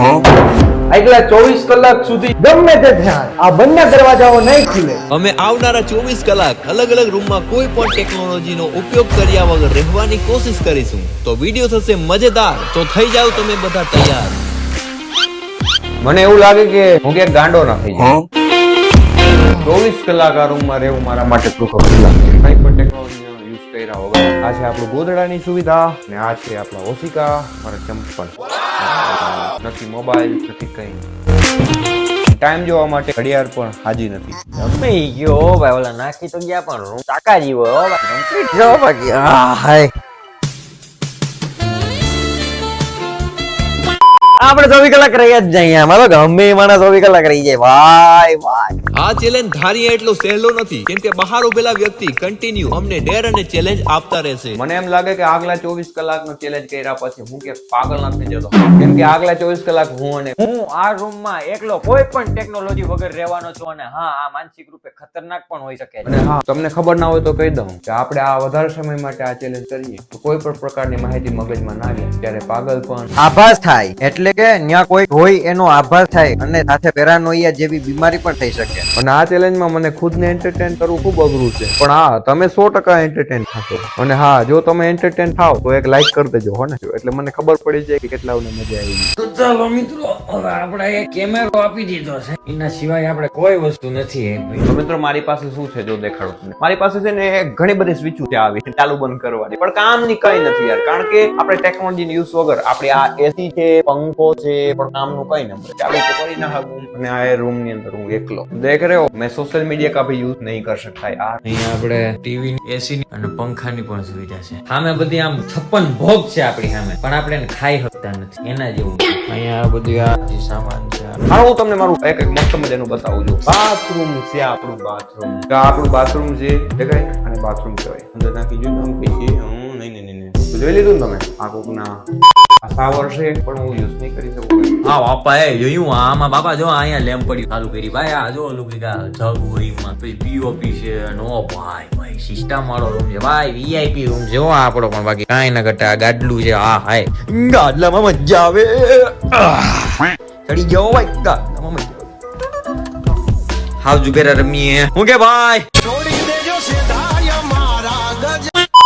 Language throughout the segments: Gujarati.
આગલા 24 કલાક સુધી ગમે તે થાય આ બંને દરવાજાઓ નહીં ખુલે. અમે આવનારા 24 કલાક અલગ અલગ રૂમમાં કોઈ પણ ટેકનોલોજીનો ઉપયોગ કર્યા વગર રહેવાની કોશિશ કરીશું. તો વિડીયો થશે મજેદાર. તો થઈ જાવ તમે બધા તૈયાર. મને એવું લાગે કે હું ક્યાંક ગાંડો ના થઈ જાઉં. 24 કલાક આ રૂમમાં રહેવું મારા માટે થોડું અઘરું લાગે. કંઈ પણ ટેકનોલોજીનો યુઝ કર્યા વગર. આ છે આપણું ગોદડાની સુવિધા અને આ છે આપણા ઓશિકા, મારા ચંપલ. નથી મોબાઈલ, નથી કઈ. ટાઈમ જોવા માટે ઘડિયાળ પણ હાજી નથી. ગમે ગયો ભાઈ, ઓલા નાખી તો ગયા પણ રૂમ ટાકા જીવો કમ્પ્લીટ જો બાકી. હાય આપણે 24 કલાક રહી જ જાય. મારો ગમે માણસ 24 કલાક રહી જાય ભાઈ ભાઈ. આ ચેલેન્જ ધારીએ એટલો સહેલો નથી, કેમ કે બહાર ઉભેલા વ્યક્તિ કન્ટિન્યુ અમને ડેર અને ચેલેન્જ આપતા રહેશે. મને એમ લાગે કે આગલા 24 કલાકનો ચેલેન્જ કર્યા પછી હું કે પાગલ ના થઈ જતો, કેમ કે આગલા 24 કલાક હું આ રૂમમાં એકલો કોઈ પણ ટેકનોલોજી વગર રહેવાનો છું અને હા આ માનસિક રૂપે ખતરનાક પણ હોઈ શકે છે. અને હા, તમને ખબર ના હોય તો કહી દઉં કે આપણે આ વધારે સમય માટે આ ચેલેન્જ કરીએ તો કોઈ પણ પ્રકારની માહિતી મગજમાં ના લે ત્યારે પાગલ પણ આભાસ થાય, એટલે કે ન્યા કોઈ હોય એનો આભાસ થાય અને સાથે પેરાનોઇયા જેવી બીમારી પણ થઈ શકે. અને આ ચેલેન્જમાં મને ખુદને એન્ટરટેન કરવું ખૂબ અઘરું છે, પણ હા તમે 100% એન્ટરટેન થશો. અને હા, જો તમે એન્ટરટેન થાવ તો એક લાઈક કરી દેજો હો ને, એટલે મને ખબર પડી જાય કે કેટલાઓને મજા આવી. તો ચાલો મિત્રો, હવે આપણે એક કેમેરો આપી દીધો છે, એના સિવાય આપણે કોઈ વસ્તુ નથી. તો મિત્રો મારી પાસે શું છે જો દેખાડું તમને. મારી પાસે છે ને ઘણી બધી સ્વિચો છે આવી ચાલુ બંધ કરવાની, પણ કામની કઈ નથી યાર. કારણ કે આપણે ટેકનોલોજીનો યુઝ વગર આપણે આ એસી છે, પંખો છે, પણ કામનું કઈ નંબર ચાલુ તો કરી ના શકું. અને આ રૂમ ની અંદર હું એકલો દેખ રહ્યો, मैं सोशल मीडिया का भी यूज नहीं कर सकता यार. અહીંયા આપણે ટીવી, એસી અને પંખાની પણ સુવિધા છે. સામે બધી આમ 56 ભોગ છે આપણી સામે, પણ આપણે એને ખાઈ શકતા નથી એના જેવું. અહીંયા બધું આ જે સામાન છે. હા, હું તમને મારું એક મસ્ત મજાનું બતાવું છું. બાથરૂમ છે આપણું બાથરૂમ. આપણું બાથરૂમ છે દેખાય, અને બાથરૂમ કહેવાય. અંદર નાખી જોયું આમ કઈ છે? નહીં. જોઈ લીધું ને તમે? આ કોકના આ શાવર છે, પણ હું યુઝ નહીં કરી શકું. હા બાપા એ જોયું આમાં બાપા જો અહીંયા લેમ્પ પડી ચાલુ કરી ભાઈ. આ જો ઓલું કે જગ હોય એમાં પછી પીઓપી છે. નો ભાઈ ભાઈ સિસ્ટમ વાળો રૂમ છે ભાઈ, વીઆઈપી રૂમ છે હો આપણો. પણ બાકી કાંઈ ના ઘટે. આ ગાડલું છે. હા હાય ગાડલામાં મજા આવે. ચડી જાઓ ભાઈ ગાડલામાં મજા આવે. હાવ જુગેરા રમીએ. હું કે ભાઈ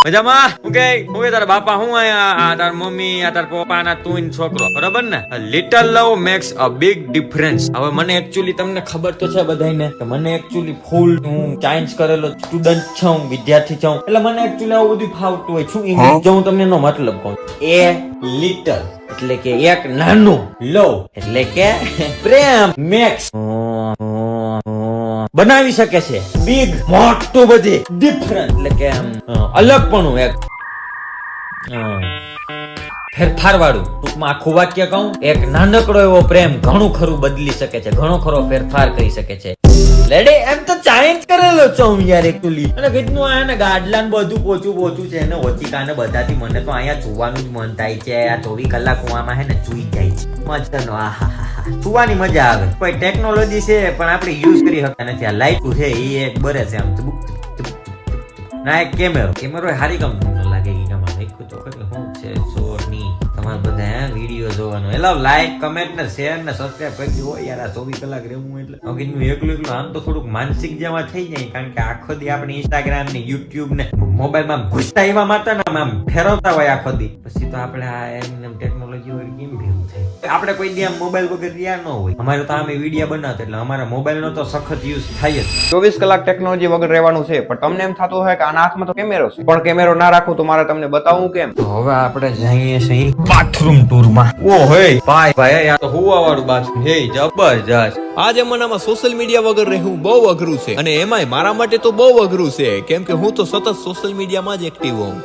મજામાં? હું કે તારા બાપા હું આયા, તાર મમ્મી, તાર પપ્પા ના તું છોકરો, બરાબર ને? Little love max a big difference. હવે મને એકચ્યુઅલી તમને ખબર તો છે બધાને કે મને એકચ્યુઅલી ફૂલ હું સાયન્સ કરેલો સ્ટુડન્ટ છું, વિદ્યાર્થી છું, એટલે મને એકચ્યુઅલી આવું બધું ફાવતું હોય. શું ઇંગ્લિશ જો હું તમને એનો મતલબ કહું, એ લિટલ એટલે કે એક નાનું, લવ એટલે કે પ્રેમ, મેક્સ બનાવી શકે છે, બિગ મોટું બધી, ડિફરન્ટ એટલે કે અલગપણું, એક ફેરફાર વાળું. ટૂંકમાં આખું વાક્ય કહું, એક નાનકડો એવો પ્રેમ ઘણું ખરું બદલી શકે છે, ઘણો ખરો ફેરફાર કરી શકે છે. લેડી એમ તો સાયન્સ કરેલો છું યાર એકચ્યુઅલી. અને કેટલું આને ગાડલાન બધું પોચું છે ને ઓચિકાને બધાથી મને તો અહીંયા જોવાનું જ મન થાય છે. આ 24 કલાક હું આમાં હે ને જોઈ જાય છે મસ્તનો. આહાહા જોવાની મજા આવે. કોઈ ટેકનોલોજી છે પણ આપણે યુઝ કરી શકતા નથી. આ લાઈટ છે એ એક બરે છે આમ ના. એક કેમેરો હારી કંપનીનો લાગે. એમાં લખ્યું તો કે શું છે સોની. તમારે બધા વિડીયો જોવાનો. એલા લાઈક, કમેન્ટ ને શેર ને સબસ્ક્રાઇબ કરી દો યાર. આ 24 કલાક રહેવું એટલે અગીનું એકલું આમ તો થોડુંક માનસિક જેવા થઈ જાય. કારણ કે આખો દી આપણે ઇન્સ્ટાગ્રામ ને યુટ્યુબ ને મોબાઈલમાં ઘૂસતા એવા માતા ને આમ ફેરવતા હોય આખો દી. પછી તો આપણે આ એમ ટેકનોલોજી વગર કેમ ભેગું થાય? આપણે કોઈ દી આમ મોબાઈલ વગર રહ્યા ન હોય. અમારે તો આમે વિડીયો બનાવતા એટલે અમારા મોબાઈલ નો તો સખત યુઝ થાય જ. 24 કલાક ટેકનોલોજી વગર રહેવાનું છે, પણ તમને એમ થતું હોય કે આના હાથમાં તો કેમેરો છે, પણ કેમેરો ના રાખું તો મારે તમને બતાવવું કેમ? તો હવે આપણે જઈએ છીએ બાથરૂમ ટૂર માં. ઓ હે ભાઈ આ તો હુવા વાળું બાથરૂમ હે જબરજસ્ત. આ જમાનામાં સોશિયલ મીડિયા વગર રહેવું બહુ અઘરું છે, અને એમાંય મારા માટે તો બહુ અઘરું છે, કેમ કે હું તો સતત સોશિયલ મીડિયામાં જ એક્ટિવ હોઉં.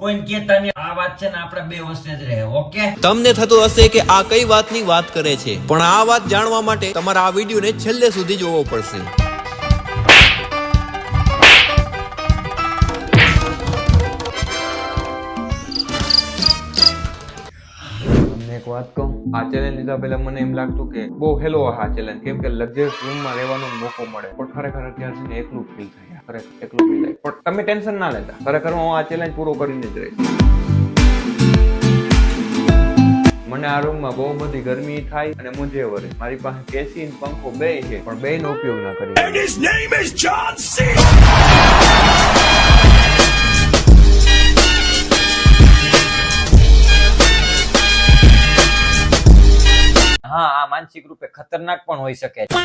કોઈને કહેતા નહીં. આ વાત છે ને આપણે બે વચ્ચે જ રહે. ઓકે? તમને થતું હશે કે આ કઈ વાતની વાત કરે છે, પણ આ વાત જાણવા માટે તમારે આ વિડીયોને છેલ્લે સુધી જોવો પડશે. એક વાત કહું, આ ચેલેન્જ લીધા પહેલા મને એમ લાગતું કે બહુ હેલો આ ચેલેન્જ, કેમ કે લક્ઝરિયસ રૂમમાં રહેવાનો મોકો મળે, પણ ખરેખર અત્યાર છે ને એકલું ફીલ થાય, ખરેખર એકલું ફીલ થાય. પણ તમે ટેન્શન ના લેતા, ખરેખર હું આ ચેલેન્જ પૂરો કરીને જ રહીશ. મને આ રૂમમાં બહુ બધી ગરમી થાય અને મુંજે વરે. મારી પાસે એસી અને પંખો બે છે, પણ બે નો ઉપયોગ ના કરી. હા, આ માનસિક રૂપે ખતરનાક પણ હોઈ શકે છે.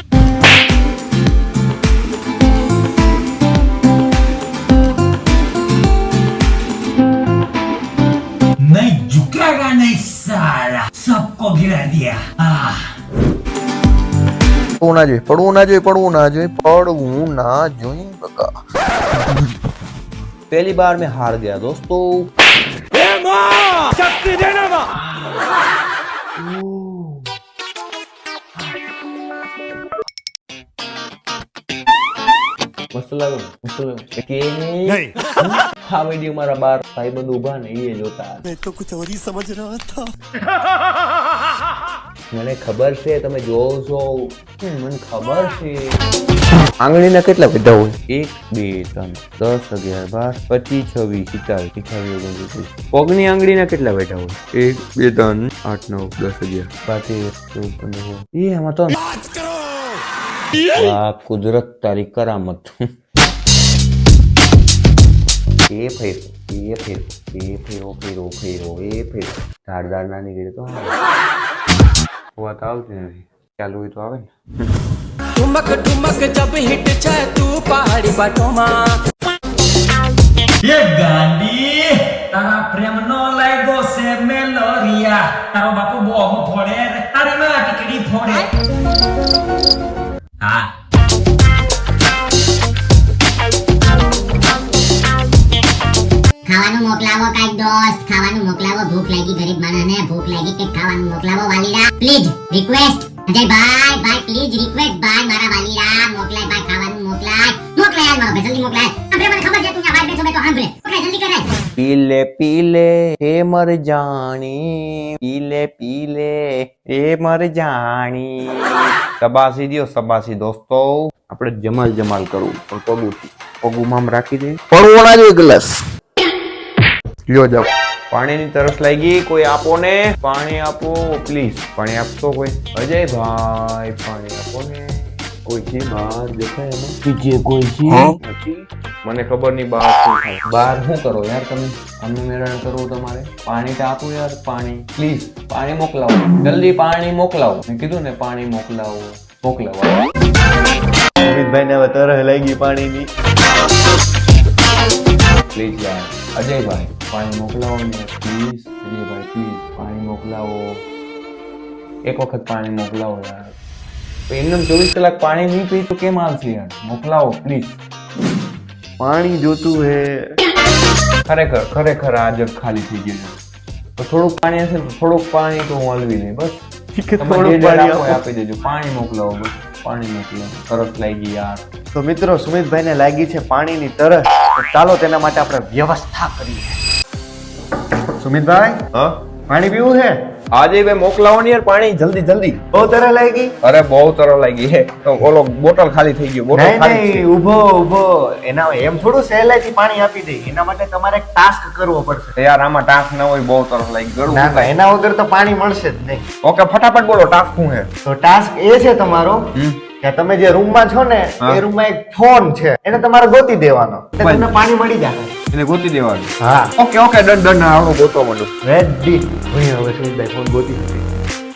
नहीं झुकेगा नहीं साला, सबको गिरा दिया. પડવું ના જોઈએ બકા. पहली बार में हार गया दोस्तों. મસ્ત લાગે કે નહીં. આ વિડીયો મારા 12 ભાઈબંધ ઉભા ને એ જોતા. મેં તો કુછ ઓર ही समझ रहा था. મને ખબર છે તમે જોવો છો, મને ખબર છે. આંગળીના કેટલા બેઠા હોય? 1 2 3 10 11 12 25 26 27 28 29 પગની આંગળીના કેટલા બેઠા હોય? 1 2 3 8 9 10 11 12 એ આમાં તો વાહ કુદરત તારી કરામત. એ ફેર ધારદાર ના નીકળે તો વાત આવતી નથી. ચાલુ હોય તો આવે ને. ठुमक ठुमक जब हिट छे तू पहाड़ी बाटो में. ये गांडी तारा प्रेम नो लाग्यो से मेलोरिया. तारो बापू બોમ્બ ફોડે અરે માં ટીકડી ફોડે. હા ખાવાનું મોકલાવો કાઈ દોસ્ત, ખાવાનું મોકલાવો. ભૂખ લાગી, ગરીબ માણસને ભૂખ લાગી, કે ખાવાનું મોકલાવો વાલીડા. પ્લીઝ રિક્વેસ્ટ અજયભાઈ, ભાઈ પ્લીઝ રિક્વેસ્ટ ભાઈ, મારા વાલીડા મોકલાય ભાઈ, ખાવાનું મોકલાય યાર મારો ભાઈ, જલ્દી મોકલાય. આપણે મને ખબર છે તું અહીંયા વાઈટ બેઠો બેઠો સાંભળે. મોકલાય જલ્દી કરે. પીલે હે મર જાણી, પીલે હે મર જાણી. સબાસી દિયો સબાસી દોસ્તો. આપણે જમાલ કરવું પણ પગુમાં રાખી દે. પડવો ના જોઈએ ગ્લાસ. લ્યો જાઓ. પાણીની તરસ લાગી, કોઈ આપો ને. પાણી આપો પ્લીઝ. પાણી આપતો કોઈ? અજયભાઈ પાણી આપો ને. કોઈ છે બહાર દેખાય એમાં? બીજે કોઈ છે? મને ખબર નહીં બહાર શું થાય. બહાર શું કરો યાર તમે? અમને મેળાણ કરવું તમારે? પાણી તો આપો યાર, પાણી પ્લીઝ. પાણી મોકલાવો જલ્દી, પાણી મોકલાવો. મેં કીધું ને પાણી મોકલાવો. અમિતભાઈ ને હવે તરહ લાગી પાણીની. પ્લીઝ યાર અજયભાઈ પાણી મોકલાવો ને પ્લીઝ. અજયભાઈ પ્લીઝ પાણી મોકલાવો. એક વખત પાણી મોકલાવો યાર. એમને 24 કલાક પાણી નહીં પી તો કેમ આવશે યાર? મોકલાવો પ્લીઝ. પાણી જોતું હે. ખરેખર આ જગ ખાલી થઈ ગયું છે. તો થોડુંક પાણી હશે તો થોડુંક પાણી તો હું હલવી લઈ બસ. થોડુંક પાણી આપી દેજો. પાણી મોકલાવો બસ. પાણી મોકલાવો. તરસ લાગી યાર. તો મિત્રો સુમિતભાઈ ને લાગી છે પાણીની તરસ, તો ચાલો તેના માટે આપણે વ્યવસ્થા કરીએ. સુમિતભાઈ હા પાણી પીવું છે? આજે ભાઈ મોકલાવો ને યાર પાણી જલ્દી. બહુ તરસ લાગી? અરે બહુ તરસ લાગી હે. તો ઓલો બોટલ ખાલી થઈ ગયો. બોટલ ખાલી નહીં, ઊભો એના એમ થોડું સહેલાઈથી પાણી આપી દે. એના માટે તમારે એક ટાસ્ક કરવો પડશે. યાર આમાં ટાસ્ક ના હોય. બહુ તરસ લાગી. ગળું ના ના, એના વગર તો પાણી મળશે જ નહીં. ઓકે ફટાફટ બોલો ટાસ્ક શું હે? તો ટાસ્ક એ છે તમારો કે તમે જે રૂમમાં છો ને એ રૂમમાં એક ફોન છે, એને તમારે ગોતી દેવાનો. એટલે તમને પાણી મળી જાય. એને ગોતી દેવાનું. હા ઓકે ડન આવડો ગોતવા માંડો. રેડી. હવે સુમિતભાઈ ફોન ગોતી.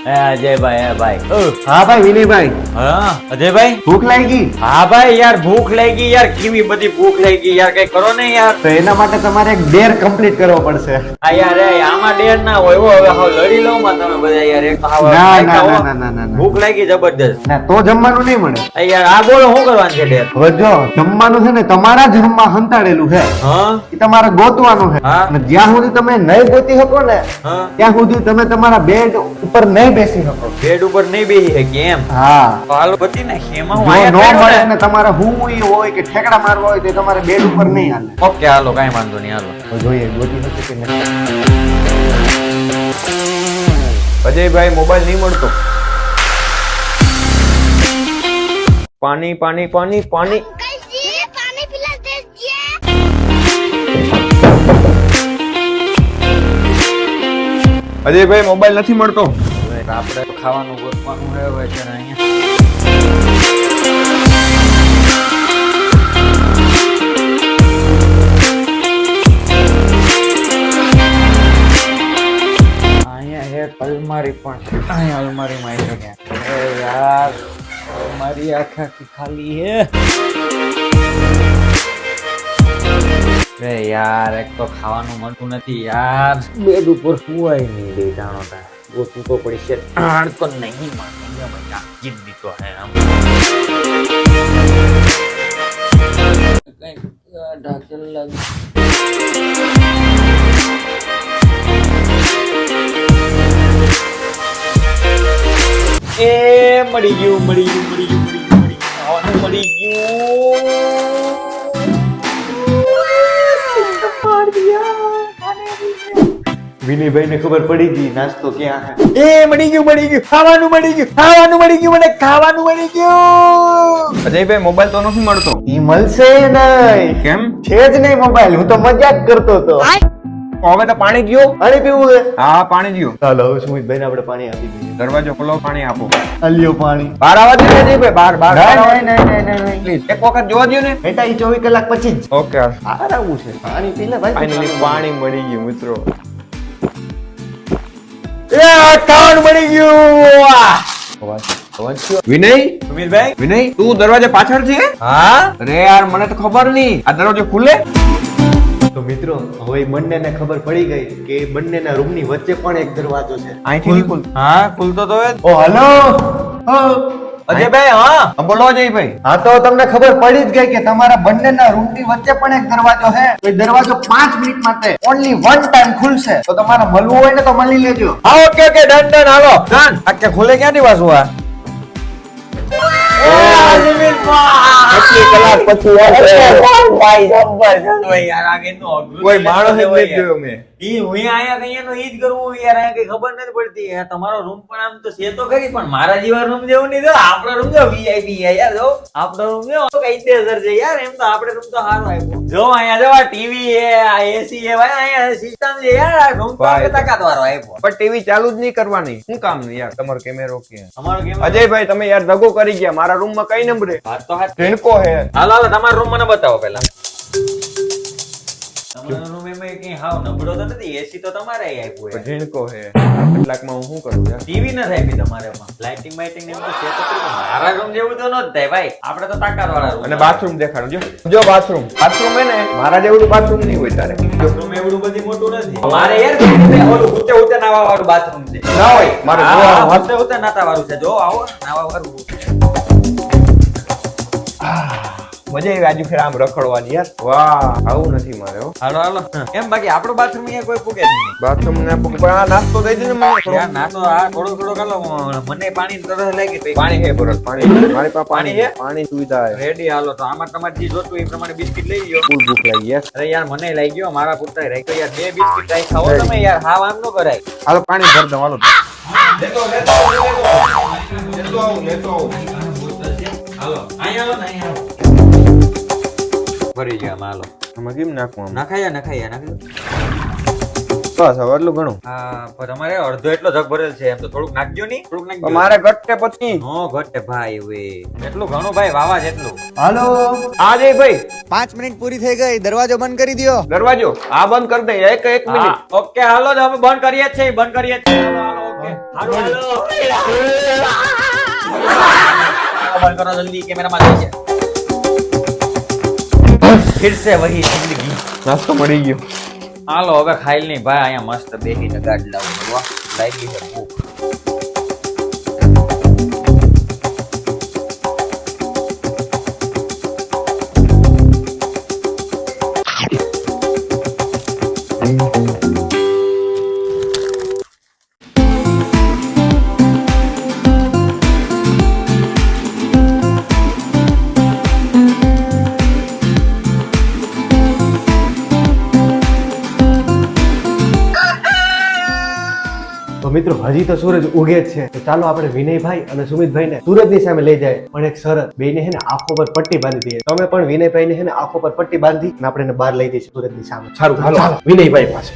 અજયભાઈ હા ભાઈ વિનયભાઈ, હા અજયભાઈ ભૂખ લાગી? હા ભાઈ યાર ભૂખ લાગી યાર, કેવી બધી ભૂખ લાગી યાર, કઈ કરો ને યાર. તો એના માટે તમારે એક ડેર કમ્પ્લીટ કરવો પડશે. આ યાર આમાં ડેર ના હોય હો, હવે હાવ લડી લઉં માં તમે બધા યાર. એક તો હાવ ના, ખાઈ ના, ખાઓ. ના, ના, ના, ના. ભૂખ લાગી જબરદસ્ત. ના, તો જમવાનું નહીં મળે. આ યાર આ બોલો શું કરવાનું છે ડેર? હવે જો જમવાનું છે ને તમારા જ રૂમમાં હંતાડેલું છે, હા એ તમારે ગોતવાનું છે. હા. અને જ્યાં સુધી તમે નહીં ગોતી શકો ને હા ત્યાં સુધી તમે તમારા બેડ ઉપર નહીં બેસી શકો. બેડ ઉપર નહીં બેસી શકે એમ? હા, તો હાલો બધી ને એમાં હું જો આયા નો કર્યો મળે ને. ને તમારે હુંવું હોય કે ઠેકડા મારવા હોય તો તમારે બેડ ઉપર નહીં હાલે. ઓકે હાલો કાંઈ વાંધો નહીં હાલો. તો જોઈએ ગોતી નથી કે નહીં. અજયભાઈ મોબાઈલ નહીં મળતો. પાણી પાણી પાણી પાણી. पानी पिला दीजिए। અજયભાઈ મોબાઈલ નથી મળતો. હવે આપણે તો ખાવાનું ગોતવાનું છે હવે છે ને અહીંયા. અહીંયા એક અલમારી પણ છે. અહીંયા અલમારીમાં આવી શકે. અરે યાર અલમારી આખી ખાલી હે. અરે યાર એક તો ખાવાનું મળતું નથી યાર. બેડ ઉપર સુવાય નહીં બે જાણો ગોતું તો પડી છે. તો નહીં માને મજા જિંદગી તો હે આમ. કંઈક ઢાકેલ લાગે. એ મળી ગયું મળી ગયું મળી ગયું મળી ગયું મળી ગયું ખાવાનું મળી ગયું. વિનયભાઈ ને ખબર પડી ગઈ નાસ્તો ક્યાં છે. એ મળી ગયું ખાવાનું મળી ગયું ખાવાનું મળી ગયું મને ખાવાનું મળી ગયું. અજયભાઈ મોબાઈલ તો નથી મળતો. ઈ મળશે નહીં. કેમ? છે જ નહીં મોબાઈલ. હું તો મજાક કરતો હતો. હવે તો પાણી ગયો. પાણી પીવું છે? હા પાણી ગયું. ચાલો હવે સુમિતભાઈ ને આપણે પાણી આપી દઈએ. દરવાજો ખોલો, પાણી આપો. અલ્યો પાણી. બહાર આવવા દે અજયભાઈ, બહાર બહાર નહીં, આવવા નહીં, નહીં, નહીં, નહીં, નહીં. પ્લીઝ એક વખત જોવા દો ને. બેટા ઈ 24 કલાક પછી જ ઓકે આરાવું છે. પાણી પી લે ભાઈ. ફાઇનલી પાણી મળી ગયું મિત્રો. એ ખાવાનું મળી ગયું. વિનય, સુમિતભાઈ વિનય તું દરવાજે પાછળ છે? હા અરે યાર મને તો ખબર નહીં. આ દરવાજો ખુલે? તો મિત્રો હવે બંનેને ખબર પડી ગઈ કે બંનેના રૂમની વચ્ચે પણ એક દરવાજો છે. અહીંથી નહીં ખુલ. હા ખુલતો તો જ. ઓ હલો. અજયભાઈ હા હા, બોલો અજયભાઈ. હા તો તમને ખબર પડી જ ગઈ કે તમારા બંનેના રૂમની વચ્ચે પણ એક દરવાજો છે. તો એ દરવાજો 5 મિનિટ માટે ઓનલી વન ટાઈમ ખુલશે. તો તમારે મળવું હોય ને તો મળી લેજો. હા ઓકે ઓકે ડન ડન હાલો ડન. આ કે ખુલે ક્યાંથી પાછું આ? કેટલી કલાક પછી આવશે? કોઈ માણસ જ નથી જોયો મેં. તમારો રૂમ પણ આમ તો છે તો ખરી પણ મારા જેવા રૂમ જેવું નહીં. આપણો રૂમ જો વીઆઈપી યાર. જો આપણો રૂમ જો કાયદેસર છે યાર. એમ તો આપણે રૂમ તો સારો આપ્યો. જો અહીંયા જો ટીવી છે, આ એસી છે ભાઈ, અહીંયા સિસ્ટમ છે યાર. આ રૂમ તો આપણે તાકાત વાળો આપ્યો. પણ ટીવી ચાલુ જ નહીં કરવાની. શું કામ નહીં યાર? તમારો કેમેરો કે તમારો કેમ અજયભાઈ તમે યાર દગો કરી ગયા. મારા રૂમમાં કઈ નંબરે હાથ તો હાથ. ઝીણકો હે. હાલો હાલો તમારો રૂમ મને બતાવો પહેલા. તમારો રૂમ એમાં કઈ હાવ નબળો તો નથી. એસી તો તમારે આપ્યું છે. ઝીણકો હે. કેટલાકમાં હું શું કરું યાર? ટીવી ન થાય બી તમારે એમાં. લાઇટિંગ બાઇટિંગ ને એમ તો છે તો ખરી પણ મારા રૂમ જેવું તો ન જ થાય ભાઈ. આપણે તો તાકાત વાળા રૂમ. અને બાથરૂમ દેખાડો. જો બાથરૂમ હે ને મારા જેવડું બાથરૂમ નહીં હોય તારે. જો રૂમ એવડું બધી મોટું નથી. મારે યાર ઓલું ઊંચે ઊંચે નાવા વાળું બાથરૂમ છે. ના હોય મારે હા, જોવા હા, ઊંચે ઊંચે નાતા વાળું છે. જો આવો નાવા વાળું. મજા આવી આજુ ફેર આમ રખડવાની યાર. વાહ આવું નથી મારે હો. હાલો હાલો એમ બાકી આપણું બાથરૂમ અહીંયા કોઈ પૂગે જ નહીં. બાથરૂમ ને પણ આ નાસ્તો દઈ દે ને મને થોડો. યાર ના તો આ થોડો થોડો કાલો મને પાણી તરસ લાગી તો પાણી હે બરોબર પાણી મારી પાસે પાણી પાણી હે. પાણી સુવિધા હે. રેડી હાલો તો આમાં તમારે જે જોતું એ પ્રમાણે બિસ્કિટ લઈ ગયો. ફૂલ ભૂખ લાગી યાર. અરે યાર મને લઈ ગયો મારા પુત્રાય રાખ્યો યાર. 2 બિસ્કિટ રાખ ખાવો તમે યાર. હાવ આમ ન કરાય. હાલો પાણી ભર દઉં હાલો. હાલો અહીંયા હાલો ને અહીંયા ભરી ગયા હાલો. આમાં કેમ નાખવું આમ? નખાયા નાખી બસ હવે એટલું ઘણું. હા પણ અમારે અડધો એટલો જગ ભરેલ છે. એમ તો થોડુંક નાખજો નહીં. થોડુંક નાખજો. મારે ઘટે પછી નો ઘટે ભાઈ વે એટલું ઘણું ભાઈ વાવા જેટલું. હાલો. આ જય ભાઈ 5 મિનિટ પૂરી થઈ ગઈ. દરવાજો બંધ કરી દ્યો. દરવાજો આ બંધ કરી દે. એક મિનિટ. ઓકે હાલો તો અમે બંધ કરીએ જ છીએ બંધ કરીએ જ છીએ. હાલો હાલો ઓકે હાલો બંધ કરો જલ્દી કેમેરામાં જોઈ છે फिर से वही जिंदगी નાસ્તો મળી ગયો. હાલો હવે ખાઈ નહીં ભાઈ અહીંયા મસ્ત બેહીને ગાડલા ઉભરવા લાગી છે ભૂખ તો મિત્રો હજી તો સૂરજ ઉગે જ છે તો ચાલો આપણે વિનયભાઈ અને સુમિતભાઈને સૂરજની સામે લઈ જાય પણ એક શરત બેયને હે ને આંખો પર પટ્ટી બાંધી દઈએ તમે પણ વિનયભાઈને હે ને આંખો પર પટ્ટી બાંધી અને આપણે એને બહાર લઈ જઈશું સૂરજની સામે સારું, હાલો. ચાલો વિનયભાઈ પાસે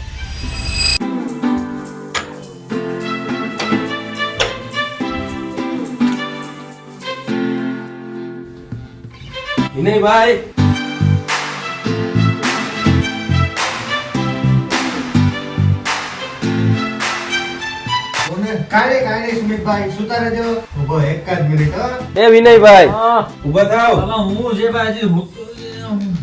વિનયભાઈ કાંઈ સુમિતભાઈ સુતા રહેજો ઉભો એક જ મિનિટ એ વિનયભાઈ ઉભા થાવ હું છે ભાઈ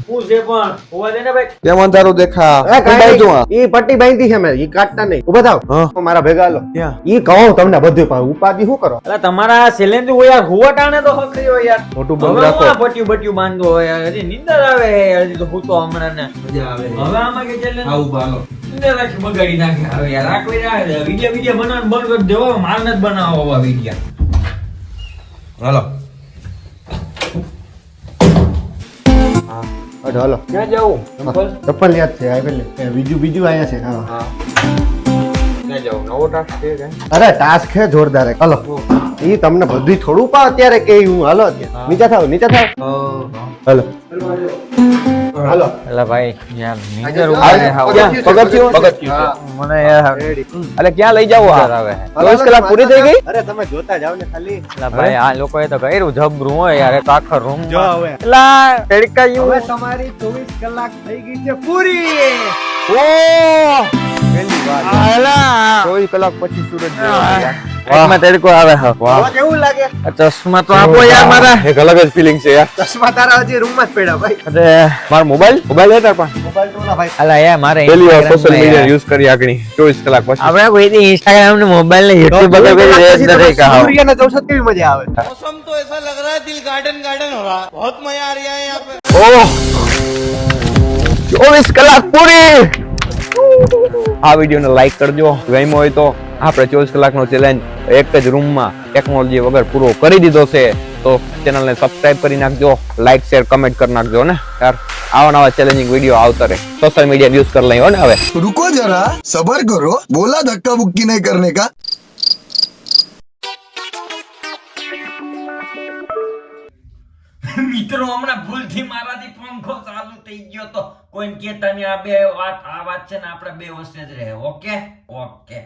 હું છે પણ હોવા દે ને ભાઈ કેમ અંધારું દેખા? એ કઈ બાજુ આ? ઈ પટ્ટી બાંધી છે મેં ઈ કાટતા નહીં ઉભા થાવ હા. મારા ભેગા હાલો ક્યાં? ઈ કહું તમને બધું પણ ઉપાધિ શું કરો અલા તમારા સિલેન્ડર હોય યાર હુવા ટાણે તો હકરી હોય યાર મોટું બંધ હવે રાખો. હું આ પટ્યું બટ્યું બાંધો હોય યાર હજી નીંદર આવે હજી તો હું તો હમણાં ને મજા આવે હવે આમાં કે ચાલે ને આવું બાલો નીંદર રાખી બગાડી નાખે હવે યાર આ કોઈ ના વિડિયો બનાવવાનું બંધ કરી દેવો માર નથી બનાવો આવા વિડિયો હાલો. અઢો હાલો ક્યાં જાવું ચપ્પલ યાદ છે આ પેલે બીજું આયા છે હા ક્યાં જાવ? નવો ટાસ્ક છે કે? અરે ટાસ્ક છે જોરદાર એક. હાલો ઈ તમને બધું થોડું પા અત્યારે કે હું હાલો અત્યારે નીચે થાવ હાલો હાલો અલા ભાઈ યાર નીંદર પગથિયું? પગથિયું. મને યાર અલે ક્યાં લઈ જાવ આ? આવે 24 કલાક પૂરી થઈ ગઈ? અરે તમે જોતા જાવ ને ખાલી અલા ભાઈ આ લોકોએ તો કર્યું જબરું હોય યાર એક આખો રૂમ જો હવે એલા તડકા હવે તમારી 24 કલાક થઈ ગઈ છે પૂરી પહેલી વાર. 24 કલાક પછી સૂરજ જોયો યાર. માં તડકો આવે હા તો કેવું લાગે ચશ્મા તો આપો યાર મારા એક અલગ જ ફિલિંગ છે યાર. ચશ્મા તારા હજી રૂમ માં જ પડ્યા ભાઈ અરે મારો મોબાઈલ હે તાર પાસે? મોબાઈલ તો ના ભાઈ અલા યાર મારે પહેલી વાર Instagram સોશિયલ માં મીડિયા યાર. યુઝ કરી આગળ 24 કલાક પછી. આપણે કોઈ દી Instagram ને મોબાઈલ ને YouTube તો બધું પછી રેડ તમે નથી કહા સૂર્યને જોશો કેવી મજા આવે मौसम तो ऐसा लग रहा है दिल गार्डन गार्डन हो रहा है बहुत मजा आ रहा है यहाँ पे ઓહ 24 કલાક પૂરી. આ વિડીયોને લાઈક કરજો, ગમ્યો હોય તો. આપણે 24 કલાકનો ચેલેન્જ એક જ રૂમમાં ટેકનોલોજી વગર પૂરો કરી દીધો છે તો ચેનલને સબસ્ક્રાઇબ કરી નાખજો, લાઈક શેર કમેન્ટ કરી નાખજો ને યાર. આવા નવા ચેલેન્જિંગ વિડીયો આવતા રહે. સોશિયલ મીડિયા યુઝ કરી લઈએ ને હવે. रुको जरा सबर करो बोला धक्का बुक्की नहीं करने का મિત્રો હમણાં ભૂલથી મારાથી પંખો ચાલુ થઈ ગયો તો કોઈને કહેતા નહીં આ વાત છે ને આપણે બે વચ્ચે જ રહે ઓકે ઓકે